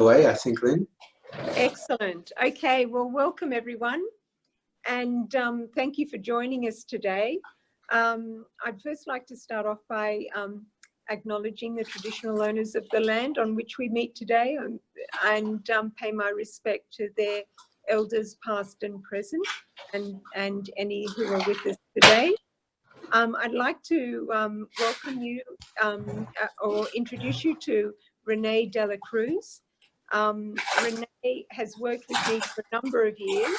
Way, I think, Lynn. Excellent. Okay, well, welcome everyone, and thank you for joining us today. I'd first like to start off by acknowledging the traditional owners of the land on which we meet today, and pay my respect to their elders past and present, and any who are with us today. I'd like to welcome you or introduce you to Renee Dela-Cruz. Renee has worked with me for a number of years,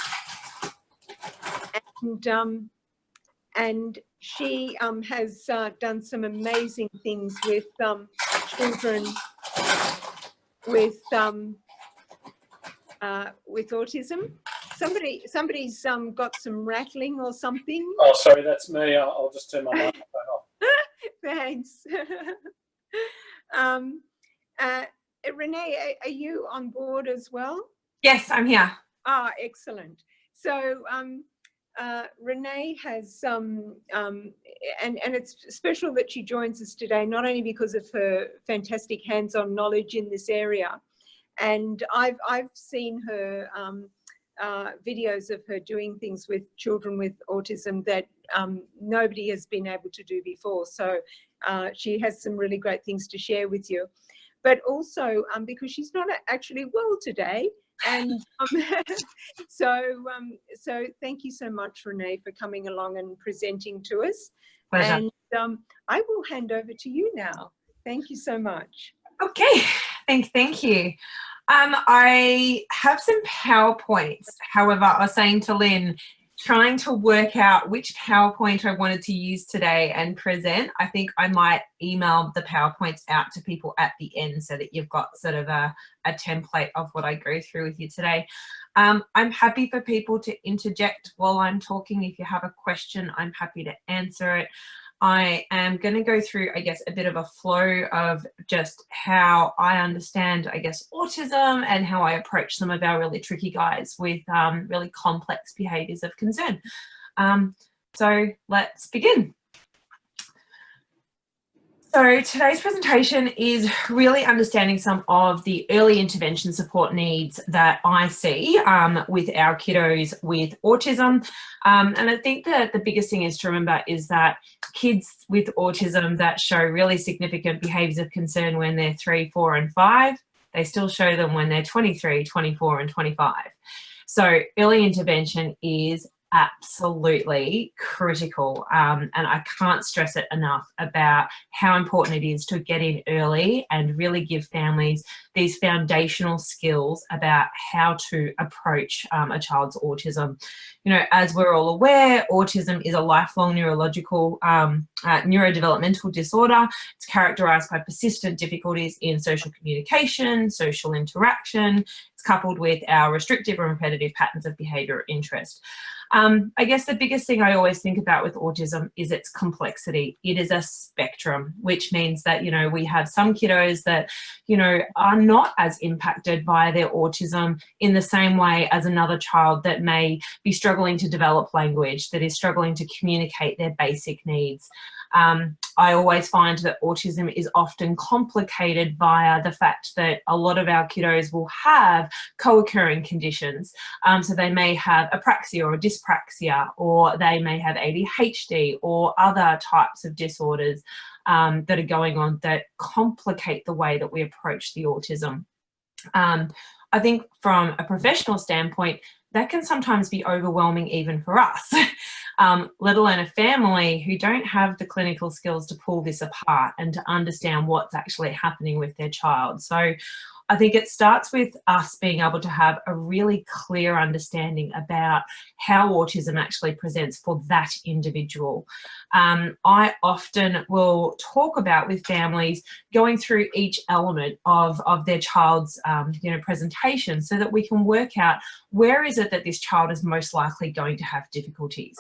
and she has done some amazing things with children with autism. Somebody's got some rattling or something. Oh, sorry, that's me. I'll just turn my microphone off. Thanks. Renee, are you on board as well? Yes, I'm here. Ah, excellent. So Renee has and it's special that she joins us today, not only because of her fantastic hands-on knowledge in this area, and I've seen her videos of her doing things with children with autism that nobody has been able to do before. So she has some really great things to share with you. But also because she's not actually well today, and so thank you so much, Renee, for coming along and presenting to us. Pleasure. And I will hand over to you now. Thank you so much. Okay, thank you. I have some PowerPoints. However, I was saying to Lynn, trying to work out which PowerPoint I wanted to use today and present. I think I might email the PowerPoints out to people at the end so that you've got sort of a template of what I go through with you today. I'm happy for people to interject while I'm talking. If you have a question, I'm happy to answer it. I am going to go through, I guess, a bit of a flow of just how I understand, I guess, autism and how I approach some of our really tricky guys with really complex behaviours of concern. So let's begin. So today's presentation is really understanding some of the early intervention support needs that I see with our kiddos with autism. And I think that the biggest thing is to remember is that kids with autism that show really significant behaviours of concern when they're 3, 4 and 5, they still show them when they're 23, 24 and 25. So early intervention is absolutely critical, and I can't stress it enough about how important it is to get in early and really give families these foundational skills about how to approach a child's autism. You know, as we're all aware, autism is a lifelong neurological neurodevelopmental disorder. It's characterized by persistent difficulties in social communication, social interaction. It's coupled with our restrictive and repetitive patterns of behavior or interest. I guess the biggest thing I always think about with autism is its complexity. It is a spectrum, which means that, you know, we have some kiddos that, you know, are not as impacted by their autism in the same way as another child that may be struggling to develop language, that is struggling to communicate their basic needs. I always find that autism is often complicated via the fact that a lot of our kiddos will have co-occurring conditions. So they may have apraxia or dyspraxia, or they may have ADHD or other types of disorders that are going on that complicate the way that we approach the autism. I think from a professional standpoint, that can sometimes be overwhelming even for us, let alone a family who don't have the clinical skills to pull this apart and to understand what's actually happening with their child. So I think it starts with us being able to have a really clear understanding about how autism actually presents for that individual. I often will talk about with families going through each element of their child's presentation so that we can work out where is it that this child is most likely going to have difficulties.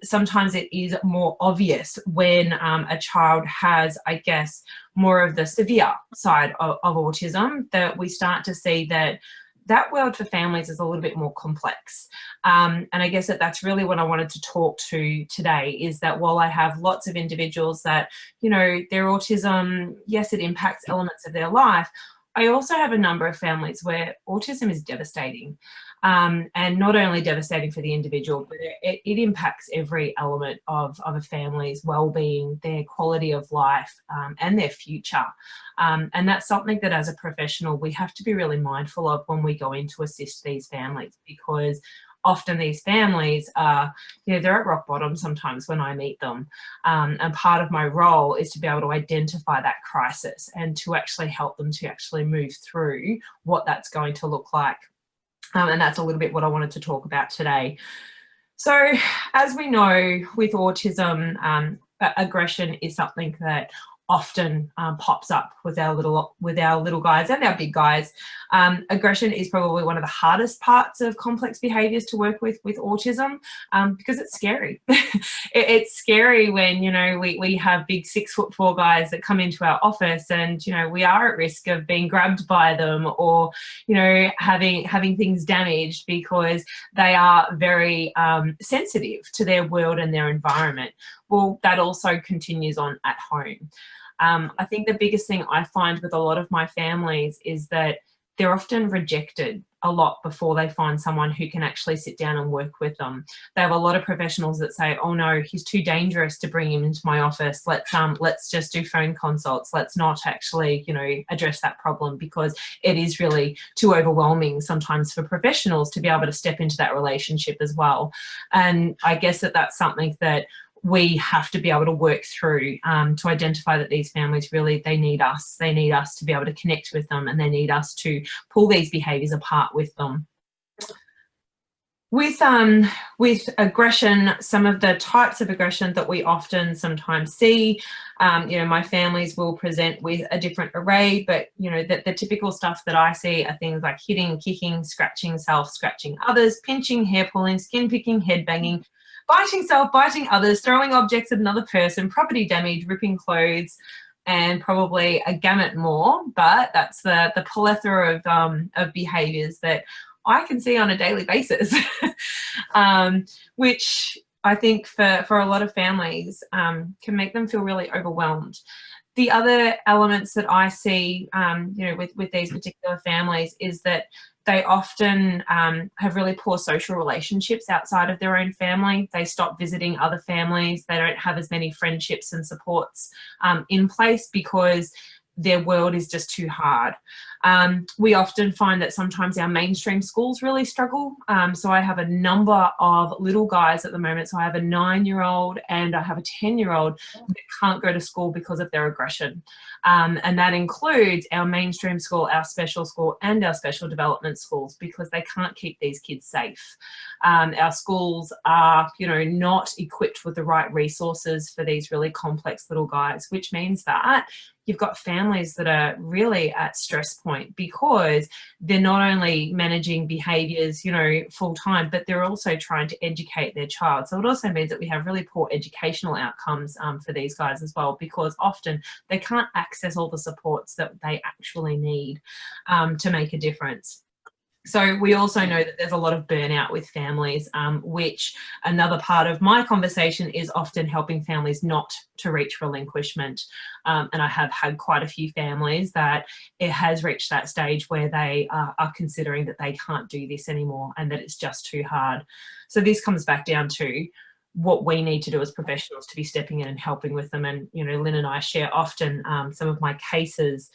Sometimes it is more obvious when a child has, I guess, more of the severe side of autism, that we start to see that that world for families is a little bit more complex. And I guess that's really what I wanted to talk to today, is that while I have lots of individuals that, you know, their autism, yes, it impacts elements of their life, I also have a number of families where autism is devastating, and not only devastating for the individual, but it impacts every element of a family's well-being, their quality of life, and their future. And that's something that as a professional, we have to be really mindful of when we go in to assist these families, because often these families are, they're at rock bottom sometimes when I meet them. And part of my role is to be able to identify that crisis and to actually help them to actually move through what that's going to look like. And that's a little bit what I wanted to talk about today. So as we know, with autism, aggression is something that often pops up with our little guys and our big guys. Aggression is probably one of the hardest parts of complex behaviours to work with autism, because it's scary. It's scary when, we have big 6'4" guys that come into our office, and we are at risk of being grabbed by them, or having things damaged, because they are very sensitive to their world and their environment. Well, that also continues on at home. I think the biggest thing I find with a lot of my families is that they're often rejected a lot before they find someone who can actually sit down and work with them. They have a lot of professionals that say, oh no, he's too dangerous to bring him into my office. Let's just do phone consults. Let's not actually, address that problem, because it is really too overwhelming sometimes for professionals to be able to step into that relationship as well. And I guess that's something that we have to be able to work through, to identify that these families really, they need us to be able to connect with them, and they need us to pull these behaviours apart with them. With aggression, some of the types of aggression that we often sometimes see, my families will present with a different array, but the typical stuff that I see are things like hitting, kicking, scratching self, scratching others, pinching, hair pulling, skin picking, head banging, biting self, biting others, throwing objects at another person, property damage, ripping clothes, and probably a gamut more. But that's the plethora of behaviours that I can see on a daily basis, which I think for a lot of families can make them feel really overwhelmed. The other elements that I see, with these particular families is that they often have really poor social relationships outside of their own family. They stop visiting other families. They don't have as many friendships and supports in place, because their world is just too hard. We often find that sometimes our mainstream schools really struggle. So I have a number of little guys at the moment. So I have a 9-year-old and I have a 10-year-old that can't go to school because of their aggression. And that includes our mainstream school, our special school, and our special development schools, because they can't keep these kids safe. Our schools are, not equipped with the right resources for these really complex little guys, which means that you've got families that are really at stress point, because they're not only managing behaviours, full time, but they're also trying to educate their child. So it also means that we have really poor educational outcomes for these guys as well, because often they can't access all the supports that they actually need to make a difference. So we also know that there's a lot of burnout with families, which another part of my conversation is often helping families not to reach relinquishment. And I have had quite a few families that it has reached that stage where they are considering that they can't do this anymore and that it's just too hard. So this comes back down to what we need to do as professionals to be stepping in and helping with them. And, Lynn and I share often some of my cases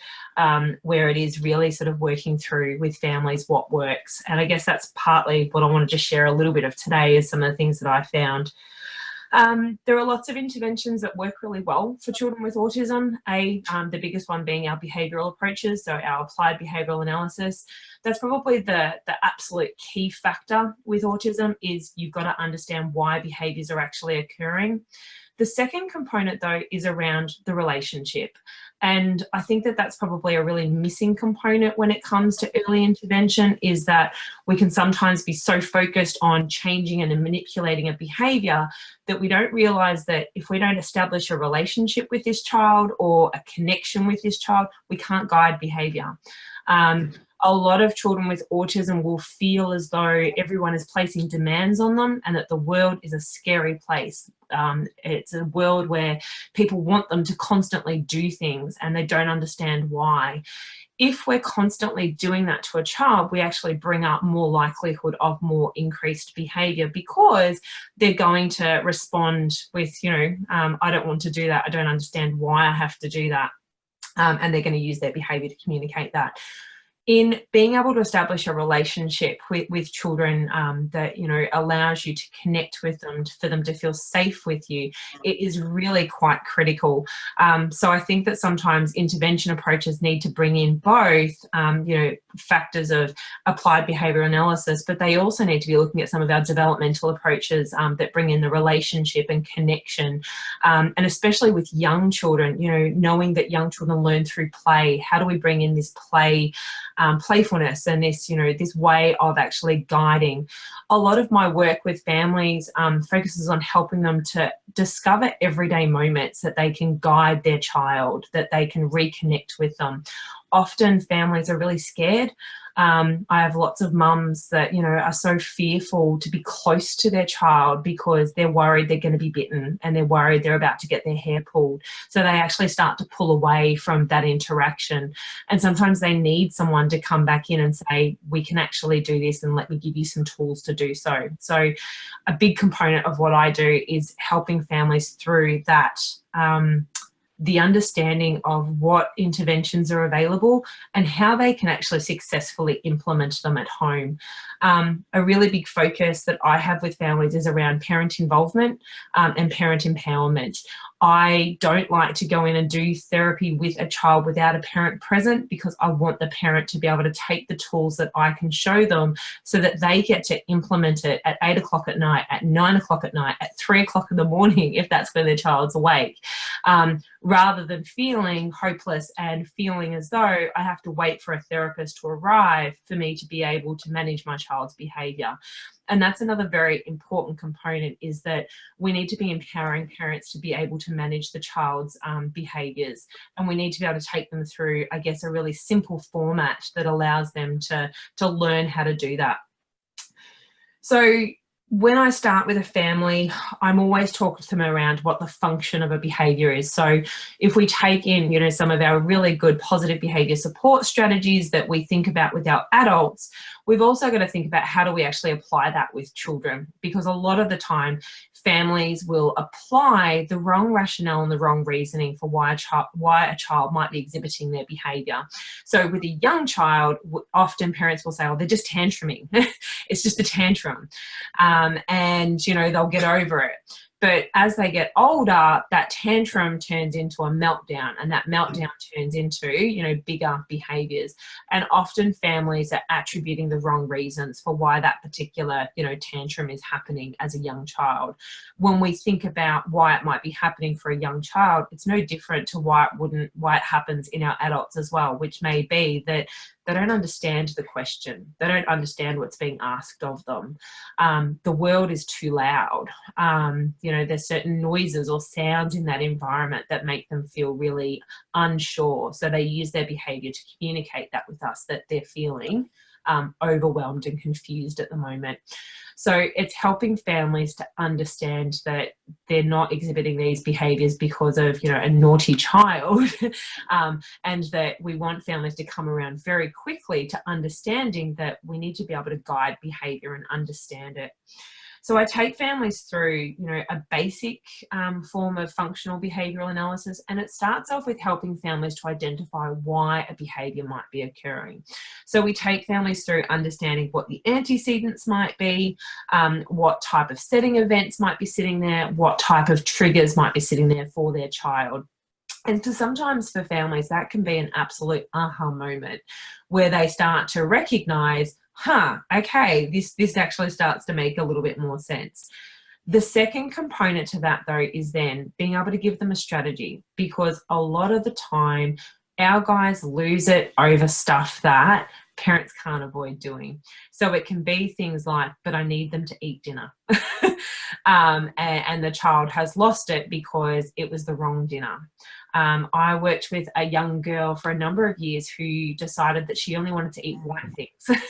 where it is really sort of working through with families what works. And I guess that's partly what I want to just share a little bit of today, is some of the things that I found. There are lots of interventions that work really well for children with autism. The biggest one being our behavioural approaches, so our applied behavioural analysis. That's probably the absolute key factor with autism, is you've got to understand why behaviours are actually occurring. The second component, though, is around the relationship. And I think that that's probably a really missing component when it comes to early intervention, is that we can sometimes be so focused on changing and manipulating a behaviour that we don't realise that if we don't establish a relationship with this child or a connection with this child, we can't guide behaviour. A lot of children with autism will feel as though everyone is placing demands on them and that the world is a scary place. It's a world where people want them to constantly do things and they don't understand why. if we're constantly doing that to a child, we actually bring up more likelihood of more increased behavior, because they're going to respond with, I don't want to do that. I don't understand why I have to do that. And they're going to use their behavior to communicate that. In being able to establish a relationship with children that, allows you to connect with them, for them to feel safe with you, it is really quite critical. So I think that sometimes intervention approaches need to bring in both, factors of applied behavioural analysis, but they also need to be looking at some of our developmental approaches that bring in the relationship and connection. And especially with young children, knowing that young children learn through play. How do we bring in this playfulness and this, this way of actually guiding? A lot of my work with families focuses on helping them to discover everyday moments that they can guide their child, that they can reconnect with them. Often families are really scared. I have lots of mums that, are so fearful to be close to their child because they're worried they're going to be bitten, and they're worried they're about to get their hair pulled. So they actually start to pull away from that interaction. And sometimes they need someone to come back in and say, we can actually do this, and let me give you some tools to do so. So a big component of what I do is helping families through that, the understanding of what interventions are available and how they can actually successfully implement them at home. A really big focus that I have with families is around parent involvement and parent empowerment. I don't like to go in and do therapy with a child without a parent present, because I want the parent to be able to take the tools that I can show them so that they get to implement it at 8 o'clock at night, at 9 o'clock at night, at 3 o'clock in the morning, if that's when their child's awake, rather than feeling hopeless and feeling as though I have to wait for a therapist to arrive for me to be able to manage my child's behaviour. And that's another very important component, is that we need to be empowering parents to be able to manage the child's behaviours, and we need to be able to take them through, I guess, a really simple format that allows them to learn how to do that. So when I start with a family, I'm always talking to them around what the function of a behaviour is. So if we take in, some of our really good positive behaviour support strategies that we think about with our adults, we've also got to think about how do we actually apply that with children, because a lot of the time families will apply the wrong rationale and the wrong reasoning for why a child might be exhibiting their behaviour. So with a young child, often parents will say, oh, they're just tantruming. It's just a tantrum. And, they'll get over it. But as they get older, that tantrum turns into a meltdown, and that meltdown turns into, bigger behaviours. And often families are attributing the wrong reasons for why that particular, tantrum is happening as a young child. When we think about why it might be happening for a young child, it's no different to why it happens in our adults as well, which may be that they don't understand the question. They don't understand what's being asked of them. The world is too loud. There's certain noises or sounds in that environment that make them feel really unsure. So they use their behaviour to communicate that with us, that they're feeling overwhelmed and confused at the moment. So it's helping families to understand that they're not exhibiting these behaviours because of, a naughty child, and that we want families to come around very quickly to understanding that we need to be able to guide behaviour and understand it. So I take families through, a basic form of functional behavioural analysis, and it starts off with helping families to identify why a behaviour might be occurring. So we take families through understanding what the antecedents might be, what type of setting events might be sitting there, what type of triggers might be sitting there for their child. And sometimes for families, that can be an absolute aha moment where they start to recognise, okay, this actually starts to make a little bit more sense. The second component to that, though, is then being able to give them a strategy, because a lot of the time our guys lose it over stuff that parents can't avoid doing. So it can be things like, but I need them to eat dinner. And the child has lost it because it was the wrong dinner. I worked with a young girl for a number of years who decided that she only wanted to eat white things.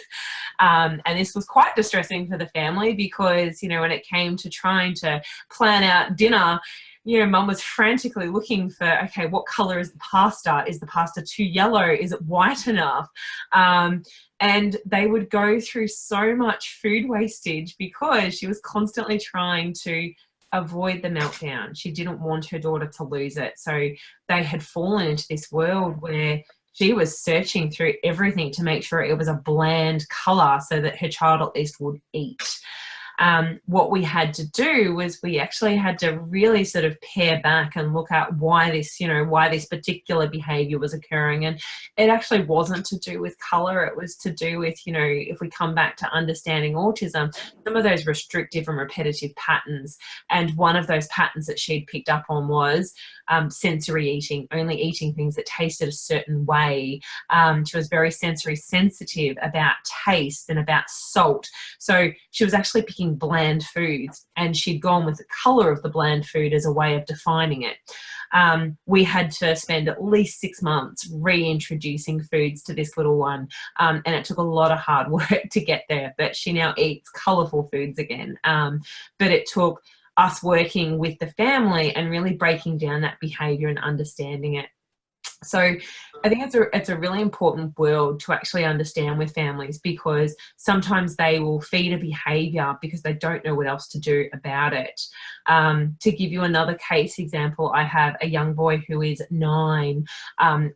And this was quite distressing for the family because, when it came to trying to plan out dinner, you know, mum was frantically looking for, okay, what color is the pasta? Is the pasta too yellow? Is it white enough? And they would go through so much food wastage because she was constantly trying to avoid the meltdown. She didn't want her daughter to lose it. So they had fallen into this world where she was searching through everything to make sure it was a bland color so that her child at least would eat. What we had to do was we actually had to really sort of pare back and look at why this, you know, why this particular behavior was occurring. And it actually wasn't to do with color. It was to do with, you know, if we come back to understanding autism, some of those restrictive and repetitive patterns. And one of those patterns that she'd picked up on was sensory eating, only eating things that tasted a certain way. She was very sensory sensitive about taste and about salt. So she was actually picking bland foods, and she'd gone with the color of the bland food as a way of defining it. We had to spend at least 6 months reintroducing foods to this little one, and it took a lot of hard work to get there, but she now eats colorful foods again. But it took us working with the family and really breaking down that behavior and understanding it. So I think it's a really important world to actually understand with families, because sometimes they will feed a behaviour because they don't know what else to do about it. To give you another case example, I have a young boy who is 9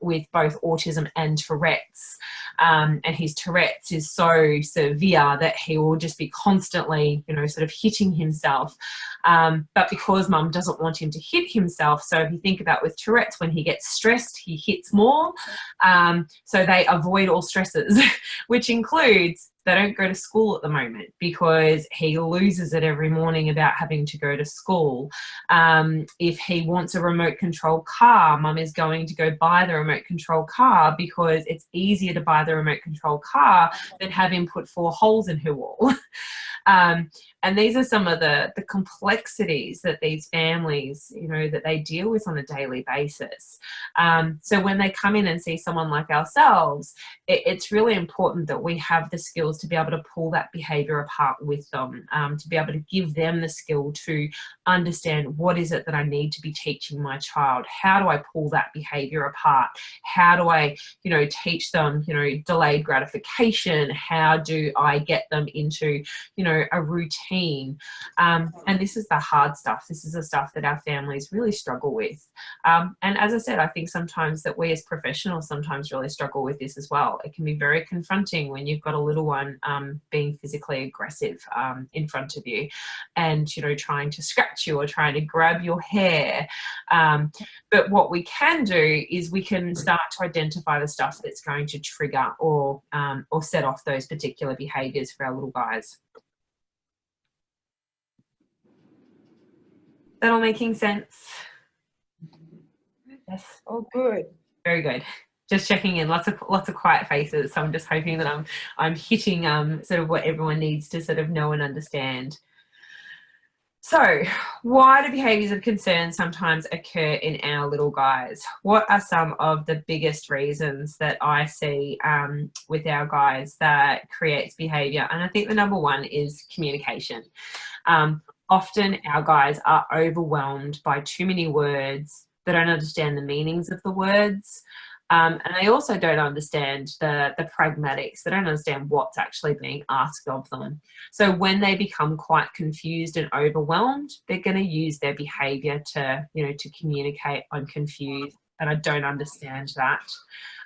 with both autism and Tourette's. And his Tourette's is so severe that he will just be constantly, you know, sort of hitting himself. But because mum doesn't want him to hit himself, so if you think about with Tourette's, when he gets stressed, he hits more. So they avoid all stresses, which includes they don't go to school at the moment because he loses it every morning about having to go to school. If he wants a remote control car, mum is going to go buy the remote control car because it's easier to buy the remote control car than have him put 4 holes in her wall. And these are some of the complexities that these families, you know, that they deal with on a daily basis. So when they come in and see someone like ourselves, it's really important that we have the skills to be able to pull that behavior apart with them, to be able to give them the skill to understand what is it that I need to be teaching my child? How do I pull that behavior apart? How do I, you know, teach them, you know, delayed gratification? How do I get them into, you know, a routine? And this is the hard stuff. This is the stuff that our families really struggle with. And as I said, I think sometimes that we as professionals sometimes really struggle with this as well. It can be very confronting when you've got a little one being physically aggressive in front of you and, you know, trying to scratch you or trying to grab your hair. But what we can do is we can start to identify the stuff that's going to trigger or set off those particular behaviours for our little guys. That all making sense? Yes. Oh, good. Very good. Just checking in. Lots of quiet faces. So I'm just hoping that I'm hitting sort of what everyone needs to sort of know and understand. So, why do behaviours of concern sometimes occur in our little guys? What are some of the biggest reasons that I see with our guys that creates behaviour? And I think the number one is communication. Often our guys are overwhelmed by too many words. They don't understand the meanings of the words. And they also don't understand the pragmatics. They don't understand what's actually being asked of them. So when they become quite confused and overwhelmed, they're going to use their behaviour to, you know, to communicate, I'm confused and I don't understand that.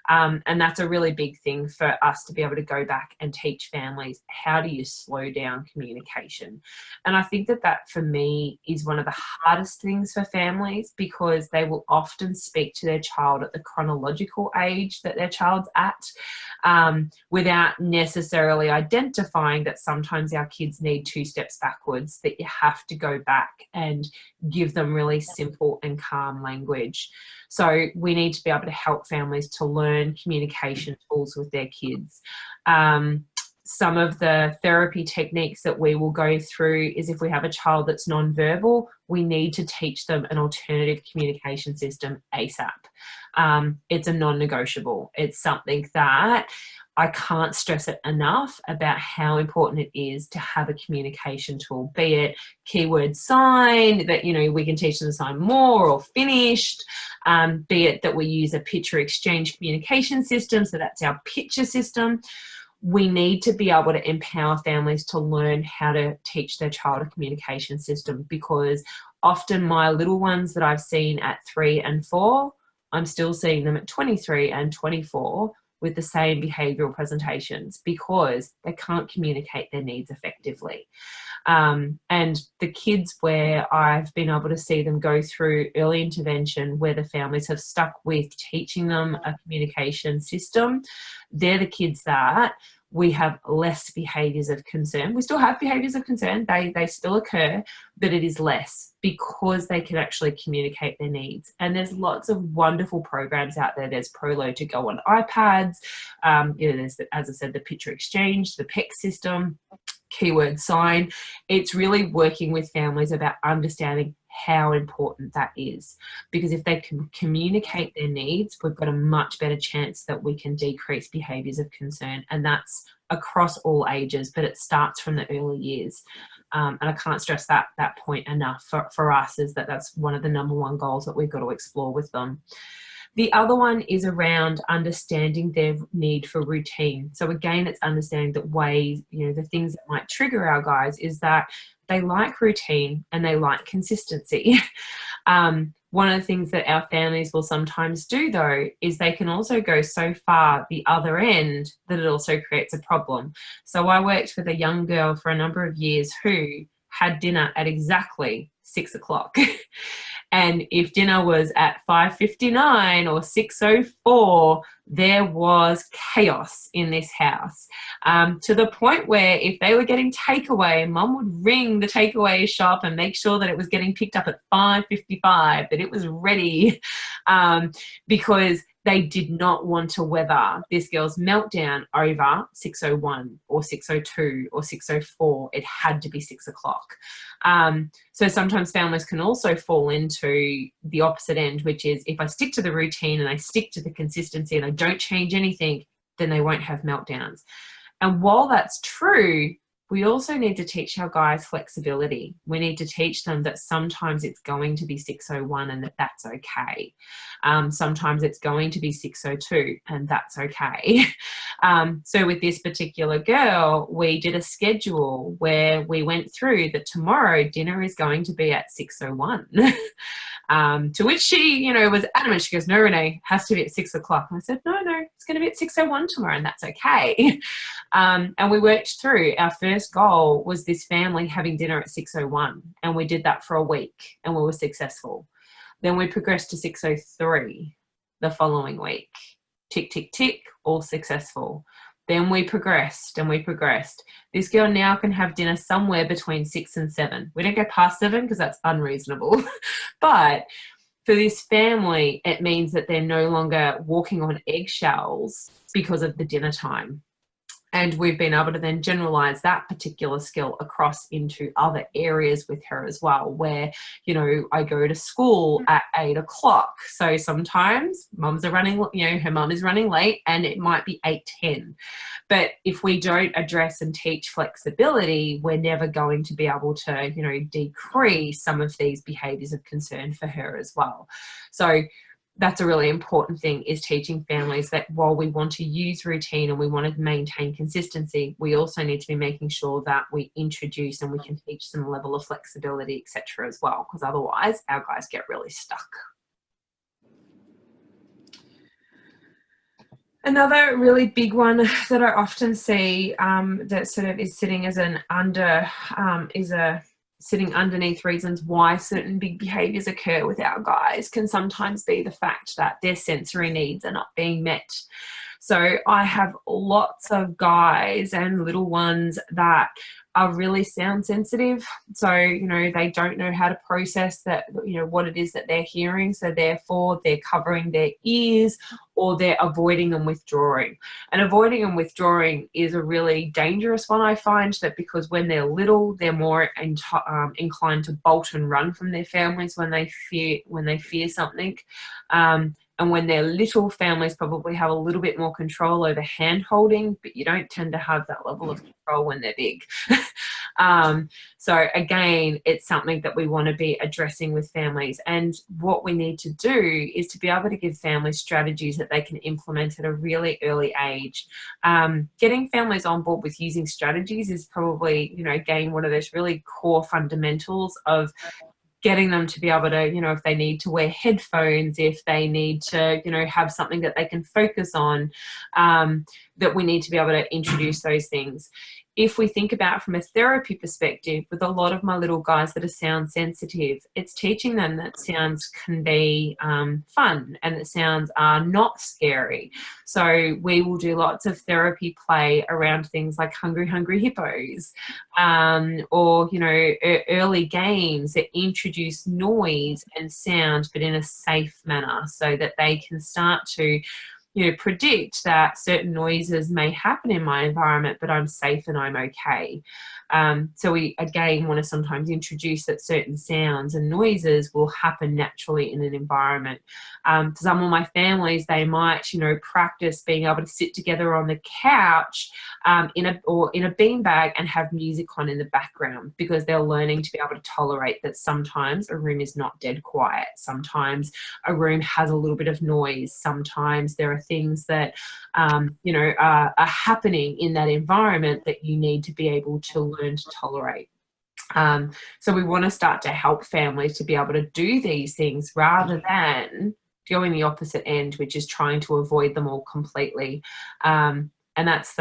And that's a really big thing for us to be able to go back and teach families, how do you slow down communication? And I think that for me is one of the hardest things for families, because they will often speak to their child at the chronological age that their child's at, without necessarily identifying that sometimes our kids need 2 steps backwards, that you have to go back and give them really simple and calm language. So we need to be able to help families to learn communication tools with their kids. Some of the therapy techniques that we will go through is if we have a child that's nonverbal, we need to teach them an alternative communication system ASAP. It's a non-negotiable. It's something that I can't stress it enough about how important it is to have a communication tool, be it keyword sign that, you know, we can teach them to sign more or finished, be it that we use a picture exchange communication system, so that's our picture system. We need to be able to empower families to learn how to teach their child a communication system, because often my little ones that I've seen at 3 and 4, I'm still seeing them at 23 and 24 with the same behavioural presentations, because they can't communicate their needs effectively. And the kids where I've been able to see them go through early intervention, where the families have stuck with teaching them a communication system, they're the kids that we have less behaviours of concern. We still have behaviours of concern, they still occur, but it is less because they can actually communicate their needs. And there's lots of wonderful programs out there. There's Prolo to go on iPads, you know, there's, as I said, the picture exchange, the PEC system, keyword sign. It's really working with families about understanding how important that is, because if they can communicate their needs, we've got a much better chance that we can decrease behaviours of concern. And that's across all ages, but it starts from the early years. And I can't stress that point enough for us, is that's one of the #1 goals that we've got to explore with them. The other one is around understanding their need for routine. So again, it's understanding that ways, you know, the things that might trigger our guys is that they like routine and they like consistency. One of the things that our families will sometimes do, though, is they can also go so far the other end that it also creates a problem. So I worked with a young girl for a number of years who had dinner at exactly 6 o'clock. And if dinner was at 5:59 or 6:04, there was chaos in this house, to the point where if they were getting takeaway, mum would ring the takeaway shop and make sure that it was getting picked up at 5:55, that it was ready, because they did not want to weather this girl's meltdown over 6:01 or 6:02 or 6:04. It had to be 6 o'clock. So sometimes families can also fall into the opposite end, which is if I stick to the routine and I stick to the consistency and I don't change anything, then they won't have meltdowns. And while that's true, we also need to teach our guys flexibility. We need to teach them that sometimes it's going to be 6:01 and that's okay. Sometimes it's going to be 6:02 and that's okay. So with this particular girl, we did a schedule where we went through that tomorrow dinner is going to be at 6:01. To which she, you know, was adamant. She goes, "No, Renee, it has to be at 6 o'clock." And I said, no, it's going to be at 6:01 tomorrow and that's okay. And we worked through, our first goal was this family having dinner at 6:01. And we did that for a week and we were successful. Then we progressed to 6:03 the following week. Tick, tick, tick, all successful. Then we progressed and we progressed. This girl now can have dinner somewhere between 6 and 7. We don't go past 7 because that's unreasonable. But for this family, it means that they're no longer walking on eggshells because of the dinner time. And we've been able to then generalize that particular skill across into other areas with her as well, where, you know, I go to school at 8 o'clock. So sometimes mums are running, you know, her mum is running late and it might be 8:10. But if we don't address and teach flexibility, we're never going to be able to, you know, decrease some of these behaviours of concern for her as well. So that's a really important thing, is teaching families that while we want to use routine and we want to maintain consistency, we also need to be making sure that we introduce and we can teach some level of flexibility, etc. as well, because otherwise our guys get really stuck. Another really big one that I often see that sort of is sitting as an sitting underneath reasons why certain big behaviours occur with our guys can sometimes be the fact that their sensory needs are not being met. So I have lots of guys and little ones that are really sound sensitive. So, you know, they don't know how to process that, you know, what it is that they're hearing. So therefore they're covering their ears or they're avoiding and withdrawing. And avoiding and withdrawing is a really dangerous one, I find, that because when they're little, they're more inclined to bolt and run from their families when they fear something. And And when they're little, families probably have a little bit more control over hand holding, but you don't tend to have that level of control when they're big. So again, it's something that we want to be addressing with families. And what we need to do is to be able to give families strategies that they can implement at a really early age. Getting families on board with using strategies is probably, you know, again, one of those really core fundamentals of getting them to be able to, you know, if they need to wear headphones, if they need to, you know, have something that they can focus on, that we need to be able to introduce those things. If we think about from a therapy perspective, with a lot of my little guys that are sound sensitive, it's teaching them that sounds can be fun and that sounds are not scary. So we will do lots of therapy play around things like Hungry Hungry Hippos, or, you know, early games that introduce noise and sound, but in a safe manner, so that they can start to, you know, predict that certain noises may happen in my environment, but I'm safe and I'm okay. So we, again, want to sometimes introduce that certain sounds and noises will happen naturally in an environment. Some of my families, they might, you know, practice being able to sit together on the couch in a beanbag and have music on in the background, because they're learning to be able to tolerate that sometimes a room is not dead quiet. Sometimes a room has a little bit of noise. Sometimes there are things that, you know, are happening in that environment that you need to be able to learn to tolerate. So we want to start to help families to be able to do these things rather than going the opposite end, which is trying to avoid them all completely. And it's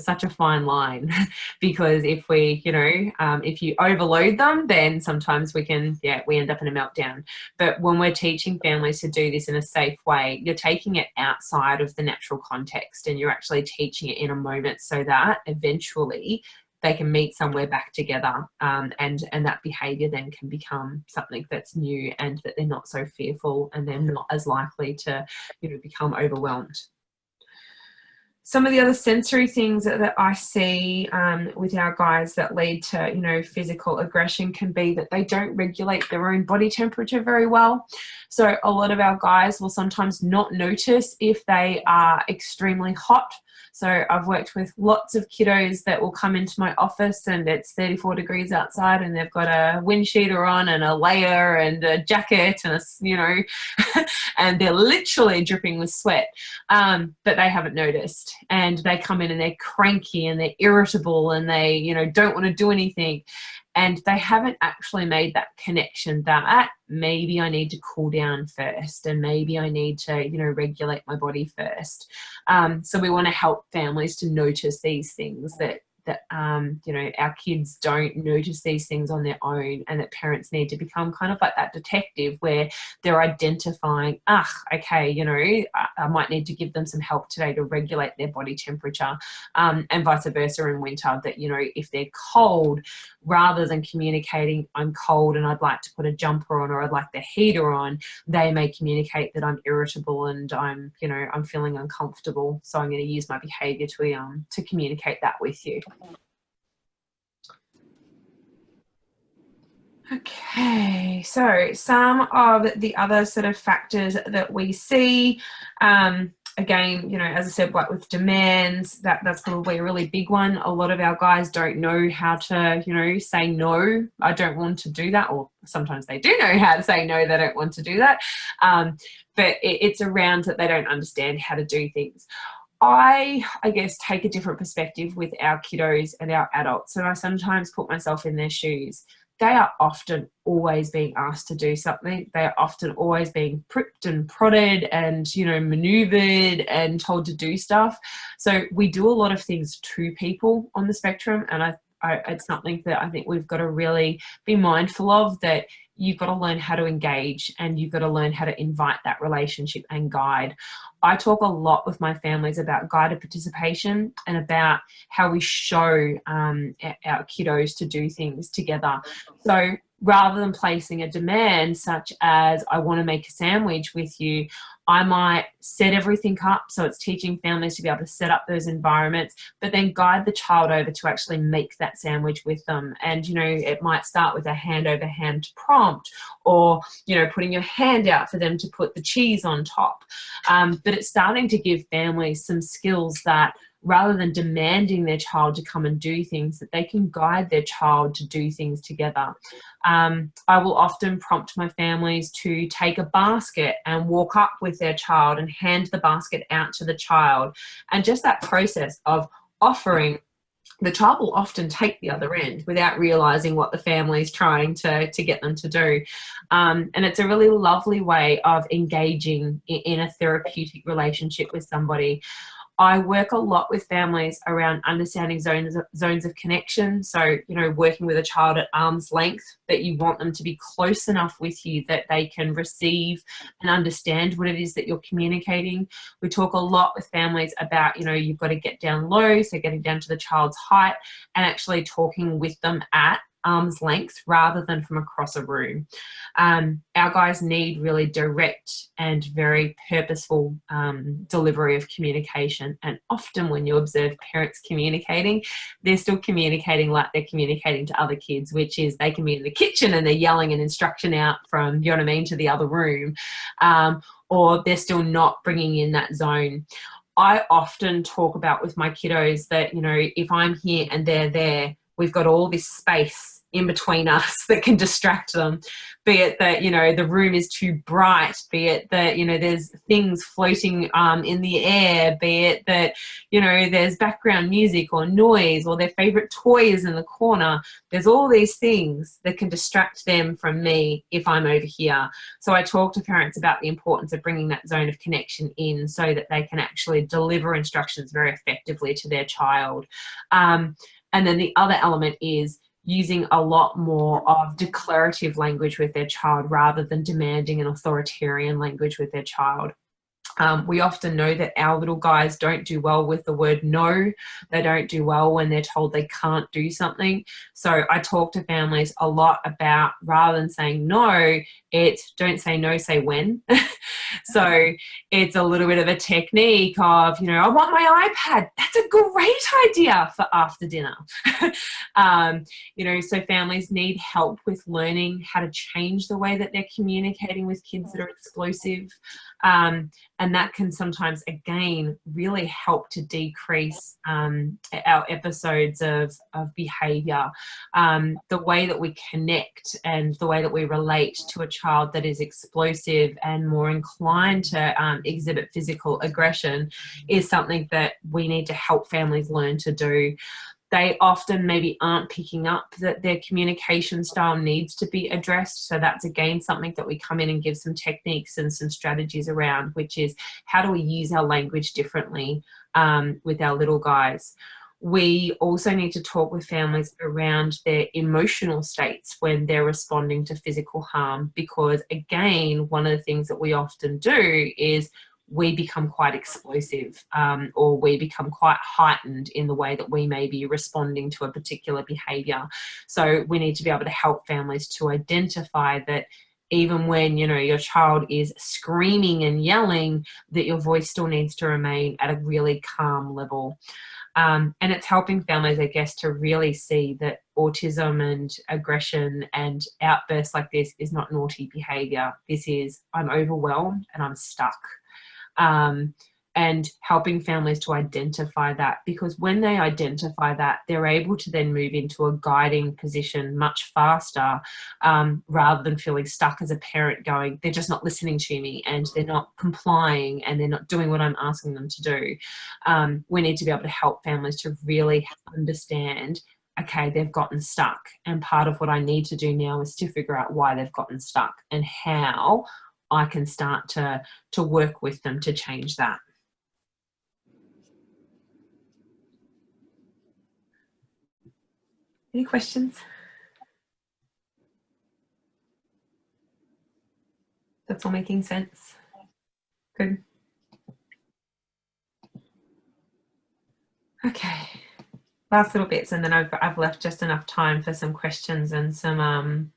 such a fine line, because if we, you know, if you overload them, then sometimes we end up in a meltdown. But when we're teaching families to do this in a safe way, you're taking it outside of the natural context and you're actually teaching it in a moment, so that eventually they can meet somewhere back together, and that behaviour then can become something that's new, and that they're not so fearful and they're not as likely to, you know, become overwhelmed. Some of the other sensory things that I see with our guys that lead to, you know, physical aggression can be that they don't regulate their own body temperature very well. So a lot of our guys will sometimes not notice if they are extremely hot. So I've worked with lots of kiddos that will come into my office and it's 34 degrees outside and they've got a wind cheater on and a layer and a jacket and a, you know, and they're literally dripping with sweat, but they haven't noticed. And they come in and they're cranky and they're irritable and they, you know, don't want to do anything. And they haven't actually made that connection that maybe I need to cool down first and maybe I need to, you know, regulate my body first. So we want to help families to notice these things that you know, our kids don't notice these things on their own, and that parents need to become kind of like that detective where they're identifying, okay, you know, I might need to give them some help today to regulate their body temperature, and vice versa in winter, that, you know, if they're cold, rather than communicating I'm cold and I'd like to put a jumper on or I'd like the heater on, they may communicate that I'm irritable and I'm, you know, I'm feeling uncomfortable, so I'm going to use my behavior to communicate that with you. Okay, so some of the other sort of factors that we see, again, you know, as I said, like with demands, that's probably a really big one. A lot of our guys don't know how to, you know, say no, I don't want to do that, or sometimes they do know how to say no, they don't want to do that, but it's around that they don't understand how to do things. I guess take a different perspective with our kiddos and our adults, and I sometimes put myself in their shoes. They are often always being asked to do something. They are often always being pricked and prodded and, you know, maneuvered and told to do stuff. So we do a lot of things to people on the spectrum, and it's something that I think we've got to really be mindful of, that you've got to learn how to engage and you've got to learn how to invite that relationship and guide. I talk a lot with my families about guided participation and about how we show our kiddos to do things together. So rather than placing a demand such as, I want to make a sandwich with you, I might set everything up. So it's teaching families to be able to set up those environments, but then guide the child over to actually make that sandwich with them. And, you know, it might start with a hand over hand prompt, or, you know, putting your hand out for them to put the cheese on top. But it's starting to give families some skills that, rather than demanding their child to come and do things, that they can guide their child to do things together. I will often prompt my families to take a basket and walk up with their child and hand the basket out to the child. And just that process of offering, the child will often take the other end without realizing what the family is trying to get them to do. And it's a really lovely way of engaging in a therapeutic relationship with somebody. I work a lot with families around understanding zones of connection. So, you know, working with a child at arm's length, that you want them to be close enough with you that they can receive and understand what it is that you're communicating. We talk a lot with families about, you know, you've got to get down low, so getting down to the child's height and actually talking with them at arm's length rather than from across a room. Our guys need really direct and very purposeful delivery of communication. And often when you observe parents communicating, they're still communicating like they're communicating to other kids, which is they can be in the kitchen and they're yelling an instruction out from, you know what I mean, to the other room, or they're still not bringing in that zone. I often talk about with my kiddos that, you know, if I'm here and they're there, we've got all this space in between us that can distract them, be it that, you know, the room is too bright, be it that, you know, there's things floating in the air, be it that, you know, there's background music or noise or their favorite toys in the corner. There's all these things that can distract them from me if I'm over here. So I talk to parents about the importance of bringing that zone of connection in so that they can actually deliver instructions very effectively to their child. And then the other element is using a lot more of declarative language with their child rather than demanding an authoritarian language with their child. We often know that our little guys don't do well with the word no. They don't do well when they're told they can't do something. So I talk to families a lot about, rather than saying no, it's don't say no, say when. So it's a little bit of a technique of, you know, I want my iPad. That's a great idea for after dinner. You know, so families need help with learning how to change the way that they're communicating with kids that are explosive. And that can sometimes, again, really help to decrease our episodes of behaviour. The way that we connect and the way that we relate to a child that is explosive and more inclined to exhibit physical aggression is something that we need to help families learn to do. They often maybe aren't picking up that their communication style needs to be addressed. So that's, again, something that we come in and give some techniques and some strategies around, which is how do we use our language differently with our little guys. We also need to talk with families around their emotional states when they're responding to physical harm, because, again, one of the things that we often do is we become quite explosive or we become quite heightened in the way that we may be responding to a particular behaviour. So we need to be able to help families to identify that even when, you know, your child is screaming and yelling, that your voice still needs to remain at a really calm level. And it's helping families, I guess, to really see that autism and aggression and outbursts like this is not naughty behaviour. This is, I'm overwhelmed and I'm stuck. And helping families to identify that, because when they identify that, they're able to then move into a guiding position much faster, rather than feeling stuck as a parent going, they're just not listening to me and they're not complying and they're not doing what I'm asking them to do. We need to be able to help families to really understand, okay, they've gotten stuck, and part of what I need to do now is to figure out why they've gotten stuck and how I can start to work with them to change that. Any questions? That's all making sense? Good. Okay. Last little bits, and then I've left just enough time for some questions and some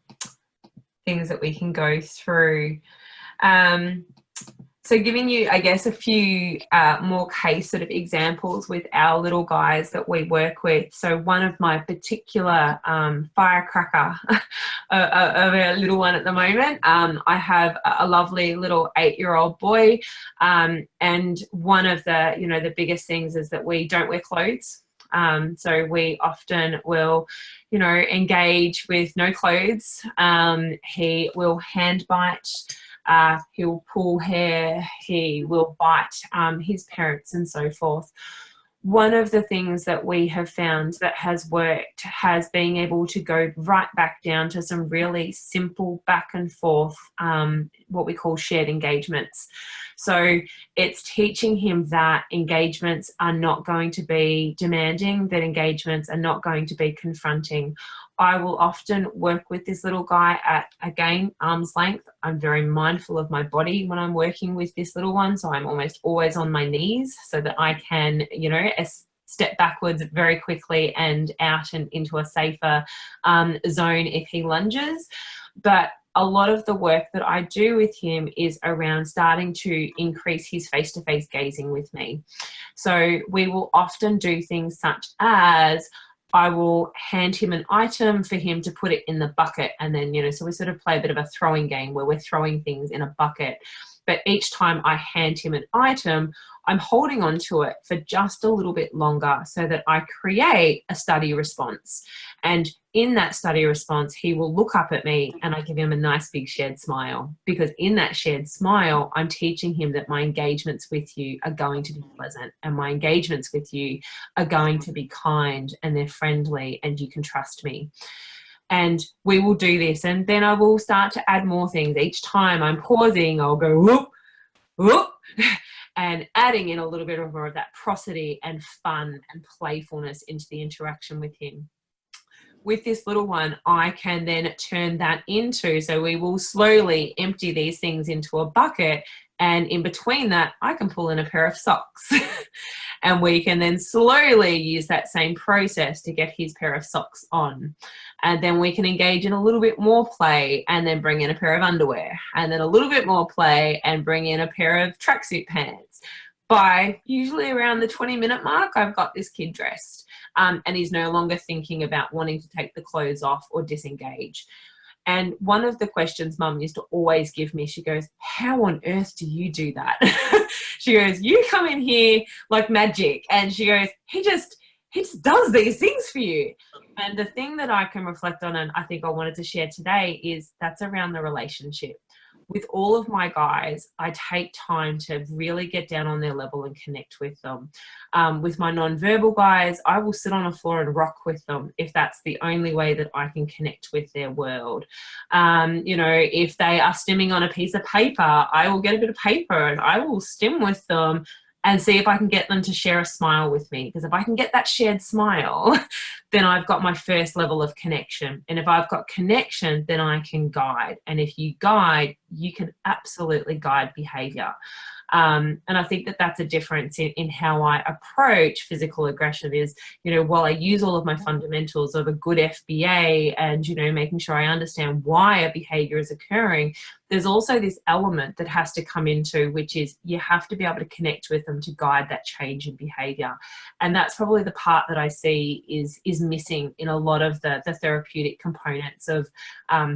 things that we can go through. So giving you, I guess, a few more case sort of examples with our little guys that we work with. So one of my particular firecracker of a little one at the moment, I have a lovely little 8-year-old boy, and one of the, you know, the biggest things is that we don't wear clothes. So we often will, you know, engage with no clothes. He will hand bite. He'll pull hair, he will bite his parents and so forth. One of the things that we have found that has worked has been able to go right back down to some really simple back and forth, what we call shared engagements. So it's teaching him that engagements are not going to be demanding, that engagements are not going to be confronting. I will often work with this little guy at, again, arm's length. I'm very mindful of my body when I'm working with this little one, so I'm almost always on my knees so that I can, you know, step backwards very quickly and out and into a safer zone if he lunges. But a lot of the work that I do with him is around starting to increase his face-to-face gazing with me. So we will often do things such as, I will hand him an item for him to put it in the bucket, and then, you know, so we sort of play a bit of a throwing game where we're throwing things in a bucket. But each time I hand him an item, I'm holding on to it for just a little bit longer so that I create a study response. And in that study response, he will look up at me and I give him a nice big shared smile, because in that shared smile, I'm teaching him that my engagements with you are going to be pleasant, and my engagements with you are going to be kind, and they're friendly, and you can trust me. And we will do this, and then I will start to add more things. Each time I'm pausing, I'll go whoop, whoop, and adding in a little bit more of that prosody and fun and playfulness into the interaction with him. With this little one, I can then turn that into, so we will slowly empty these things into a bucket, and in between that, I can pull in a pair of socks. And we can then slowly use that same process to get his pair of socks on. And then we can engage in a little bit more play and then bring in a pair of underwear, and then a little bit more play and bring in a pair of tracksuit pants. By usually around the 20-minute mark, I've got this kid dressed, and he's no longer thinking about wanting to take the clothes off or disengage. And one of the questions Mum used to always give me, she goes, how on earth do you do that? She goes, you come in here like magic. And she goes, he just does these things for you. And the thing that I can reflect on, and I think I wanted to share today, is that's around the relationship. With all of my guys, I take time to really get down on their level and connect with them. With my non-verbal guys, I will sit on the floor and rock with them if that's the only way that I can connect with their world. You know, if they are stimming on a piece of paper, I will get a bit of paper and I will stim with them and see if I can get them to share a smile with me. Because if I can get that shared smile, then I've got my first level of connection. And if I've got connection, then I can guide. And if you guide, you can absolutely guide behavior. And I think that that's a difference in how I approach physical aggression is, you know, while I use all of my fundamentals of a good FBA and, you know, making sure I understand why a behavior is occurring, there's also this element that has to come into, which is you have to be able to connect with them to guide that change in behavior. And that's probably the part that I see is missing in a lot of the therapeutic components of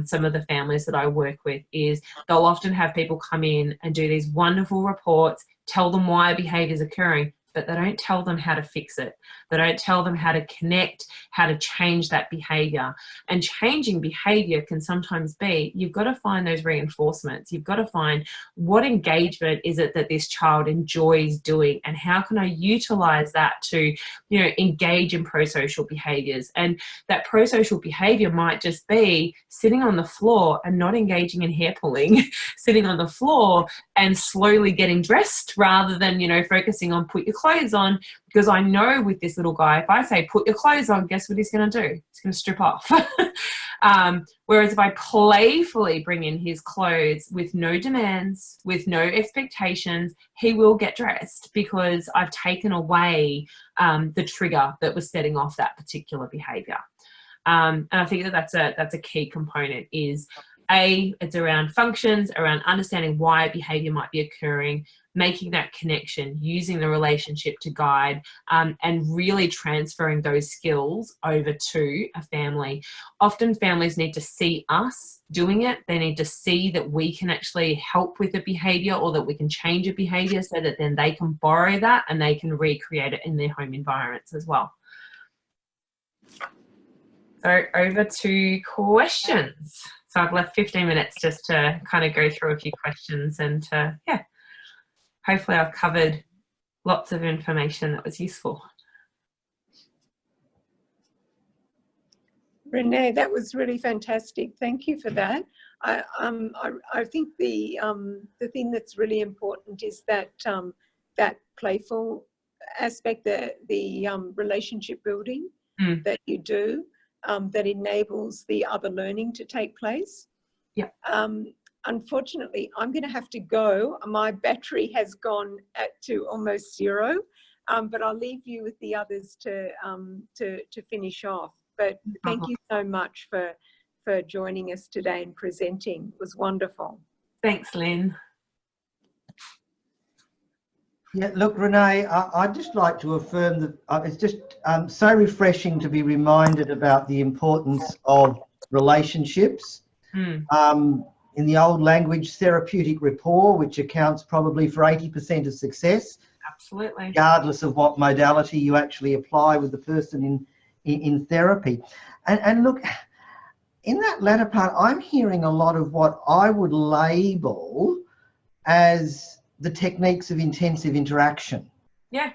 some of the families that I work with. Is they'll often have people come in and do these wonderful reports, tell them why a behavior is occurring, but they don't tell them how to fix it. They don't tell them how to connect, how to change that behavior. And changing behavior can sometimes be, you've got to find those reinforcements. You've got to find what engagement is it that this child enjoys doing, and how can I utilize that to, you know, engage in pro-social behaviors. And that pro-social behavior might just be sitting on the floor and not engaging in hair pulling, sitting on the floor and slowly getting dressed rather than, you know, focusing on put your clothes on. Because I know with this little guy, if I say put your clothes on, guess what he's going to do? He's going to strip off. Whereas if I playfully bring in his clothes with no demands, with no expectations, he will get dressed, because I've taken away the trigger that was setting off that particular behavior. And I think that that's a key component, is It's around functions, around understanding why a behavior might be occurring, making that connection, using the relationship to guide, and really transferring those skills over to a family. Often families need to see us doing it. They need to see that we can actually help with a behavior, or that we can change a behavior, so that then they can borrow that and they can recreate it in their home environments as well. So over to questions. So I've left 15 minutes just to kind of go through a few questions, and yeah, hopefully I've covered lots of information that was useful. Renee, that was really fantastic. Thank you for that. I think the thing that's really important is that that playful aspect, the relationship building that you do, that enables the other learning to take place. Yeah. Unfortunately, I'm going to have to go. My battery has gone to almost zero, but I'll leave you with the others to finish off. But thank you so much for joining us today and presenting. It was wonderful. Thanks, Lynn. Yeah, look, Renee, I'd just like to affirm that it's just so refreshing to be reminded about the importance of relationships. In the old language, therapeutic rapport, which accounts probably for 80% of success. Absolutely. Regardless of what modality you actually apply with the person in therapy. And look, in that latter part, I'm hearing a lot of what I would label as the techniques of intensive interaction. Yeah.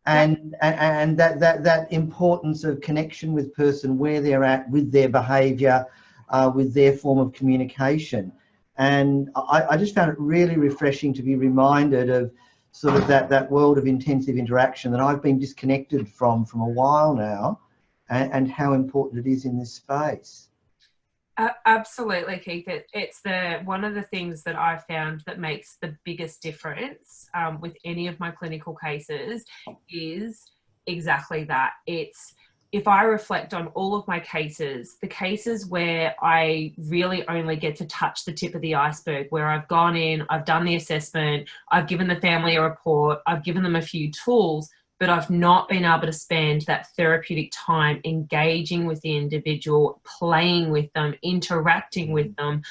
And that importance of connection with person, where they're at with their behaviour, with their form of communication. And I just found it really refreshing to be reminded of sort of that world of intensive interaction that I've been disconnected from a while now, and how important it is in this space. Absolutely, Keith. It's one of the things that I found that makes the biggest difference with any of my clinical cases is exactly that. It's, if I reflect on all of my cases, the cases where I really only get to touch the tip of the iceberg, where I've gone in, I've done the assessment, I've given the family a report, I've given them a few tools, but I've not been able to spend that therapeutic time engaging with the individual, playing with them, interacting with them,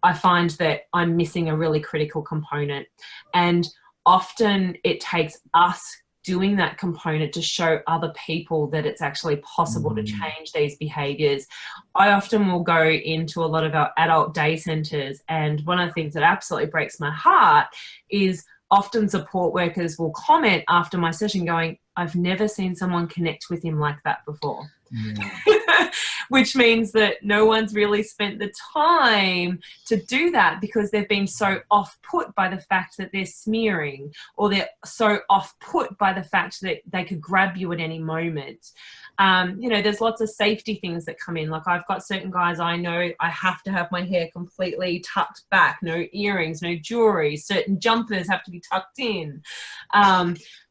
I find that I'm missing a really critical component. And often it takes us doing that component to show other people that it's actually possible to change these behaviours. I often will go into a lot of our adult day centres, and one of the things that absolutely breaks my heart is often support workers will comment after my session going, I've never seen someone connect with him like that before. Yeah. Which means that no one's really spent the time to do that, because they've been so off-put by the fact that they're smearing, or they're so off-put by the fact that they could grab you at any moment. You know, there's lots of safety things that come in. Like, I've got certain guys I know I have to have my hair completely tucked back, no earrings, no jewelry, certain jumpers have to be tucked in.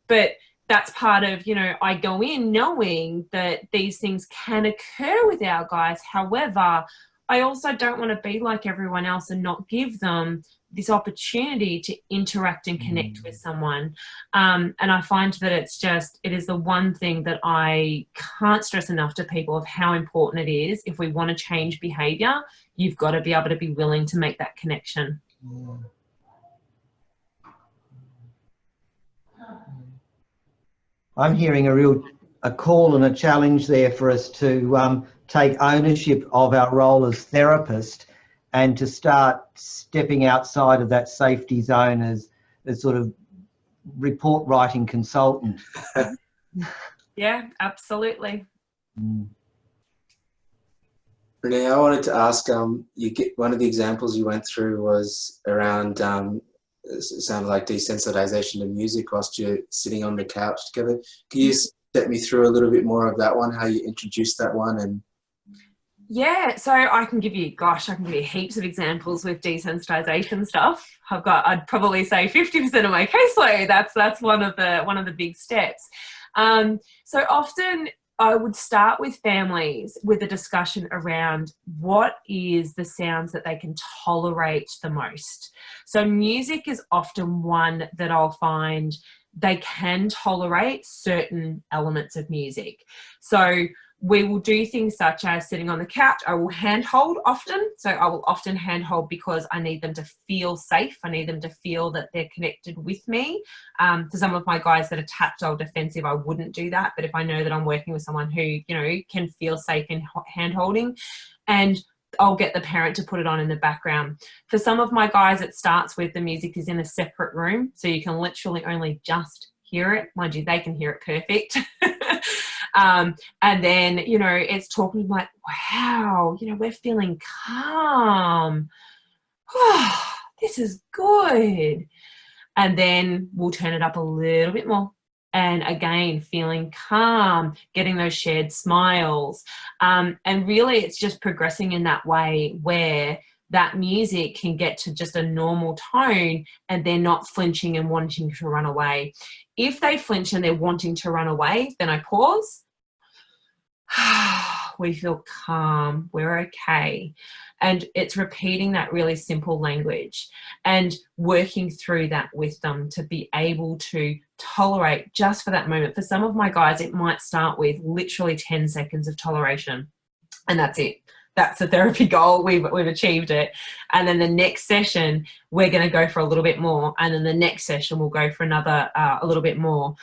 But that's part of, you know, I go in knowing that these things can occur with our guys. However, I also don't want to be like everyone else and not give them this opportunity to interact and connect with someone. And I find that it is the one thing that I can't stress enough to people of how important it is. If we want to change behavior, you've got to be able to be willing to make that connection. I'm hearing a call and a challenge there for us to take ownership of our role as therapist, and to start stepping outside of that safety zone as sort of report writing consultant. Yeah, absolutely. Renee, I wanted to ask, one of the examples you went through was around, it sounded like desensitization to music whilst you're sitting on the couch together. Can you step me through a little bit more of that one, how you introduced that one? And yeah, so I can give you heaps of examples with desensitization stuff. I'd probably say 50% of my caseload, that's one of the big steps. So often I would start with families with a discussion around what is the sounds that they can tolerate the most. So music is often one that I'll find they can tolerate certain elements of music. So we will do things such as sitting on the couch. I will handhold often. So I will often handhold because I need them to feel safe. I need them to feel that they're connected with me. For some of my guys that are tactile defensive, I wouldn't do that. But if I know that I'm working with someone who, you know, can feel safe in hand-holding, and I'll get the parent to put it on in the background. For some of my guys, it starts with the music is in a separate room. So you can literally only just hear it. Mind you, they can hear it perfect. And then, you know, it's talking like, wow, you know, we're feeling calm. Oh, this is good. And then we'll turn it up a little bit more. And again, feeling calm, getting those shared smiles. And really, it's just progressing in that way where that music can get to just a normal tone and they're not flinching and wanting to run away. If they flinch and they're wanting to run away, then I pause. We feel calm, we're okay. And it's repeating that really simple language and working through that with them to be able to tolerate just for that moment. For some of my guys, it might start with literally 10 seconds of toleration, and that's it. That's the therapy goal. We've achieved it. And then the next session, we're going to go for a little bit more. And then the next session, we'll go for another, a little bit more.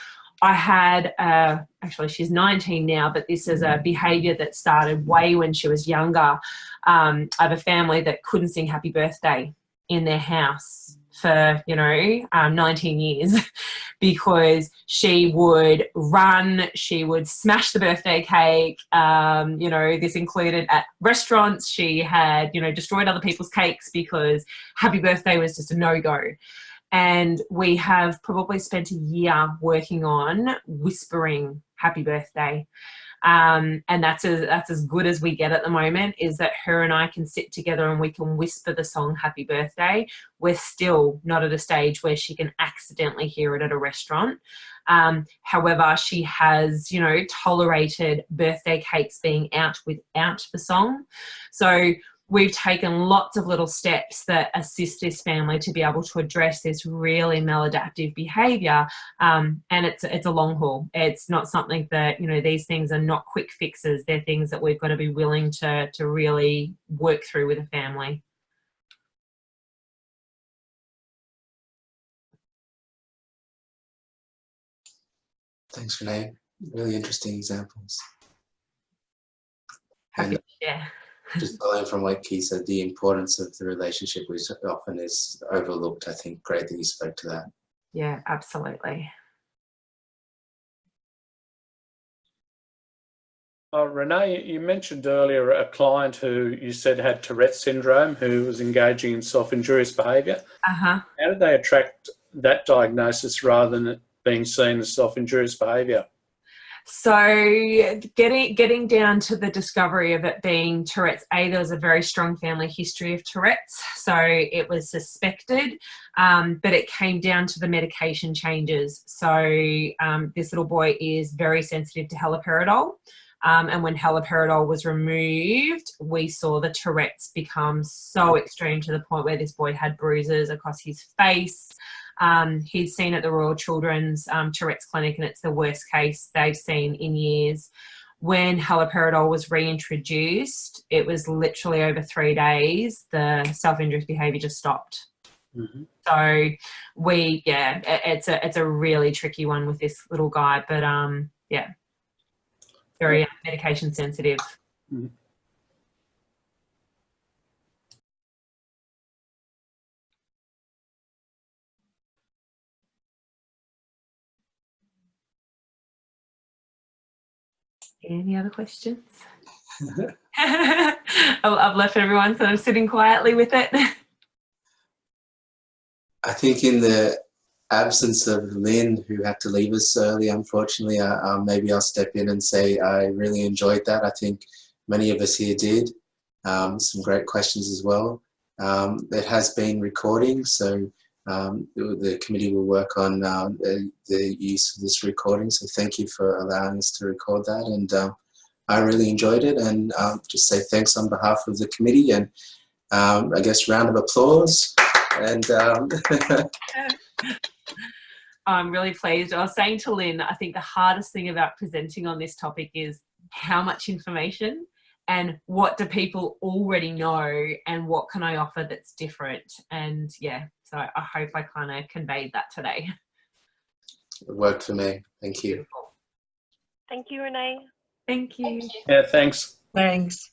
I had, actually she's 19 now, but this is a behavior that started way when she was younger. I have a family that couldn't sing happy birthday in their house for, 19 years because she would run, she would smash the birthday cake. This included at restaurants. She had, destroyed other people's cakes because happy birthday was just a no-go. And we have probably spent a year working on whispering happy birthday. And that's as good as we get at the moment, is that her and I can sit together and we can whisper the song happy birthday. We're still not at a stage where she can accidentally hear it at a restaurant. However, she has, tolerated birthday cakes being out without the song. So we've taken lots of little steps that assist this family to be able to address this really maladaptive behaviour. And it's a long haul. It's not something that, these things are not quick fixes. They're things that we've got to be willing to really work through with a family. Thanks, Renee. Really interesting examples. Happy to share. Just following from what Key said, the importance of the relationship, which often is overlooked. I think great that you spoke to that. Yeah, absolutely. Renee, you mentioned earlier a client who you said had Tourette's syndrome who was engaging in self-injurious behaviour. Uh-huh. How did they attract that diagnosis rather than it being seen as self-injurious behaviour? So getting down to the discovery of it being Tourette's, there was a very strong family history of Tourette's. So it was suspected, but it came down to the medication changes. So this little boy is very sensitive to haloperidol. And when haloperidol was removed, we saw the Tourette's become so extreme to the point where this boy had bruises across his face. He'd seen at the Royal Children's Tourette's Clinic, and it's the worst case they've seen in years. When haloperidol was reintroduced, it was literally over 3 days, the self-injurious behaviour just stopped. Mm-hmm. So it's a really tricky one with this little guy, but very medication sensitive. Mm-hmm. Any other questions? I've left everyone sort of sitting quietly with it. I think in the absence of Lynn, who had to leave us early, unfortunately, maybe I'll step in and say I really enjoyed that. I think many of us here did. Some great questions as well. It has been recording, so the committee will work on the use of this recording. So thank you for allowing us to record that. And I really enjoyed it, and just say thanks on behalf of the committee, and I guess round of applause. And I'm really pleased. I was saying to Lynn, I think the hardest thing about presenting on this topic is how much information and what do people already know and what can I offer that's different. And yeah, so I hope I kind of conveyed that today. it worked for me. Thank you. Thank you, Renee. Thank you. Yeah, thanks. Thanks.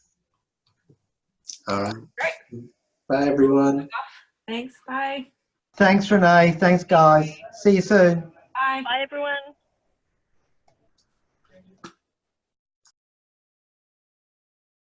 All right. Great. Bye, everyone. Thanks. Bye. Thanks, Renee. Thanks, guys. See you soon. Bye. Bye, everyone.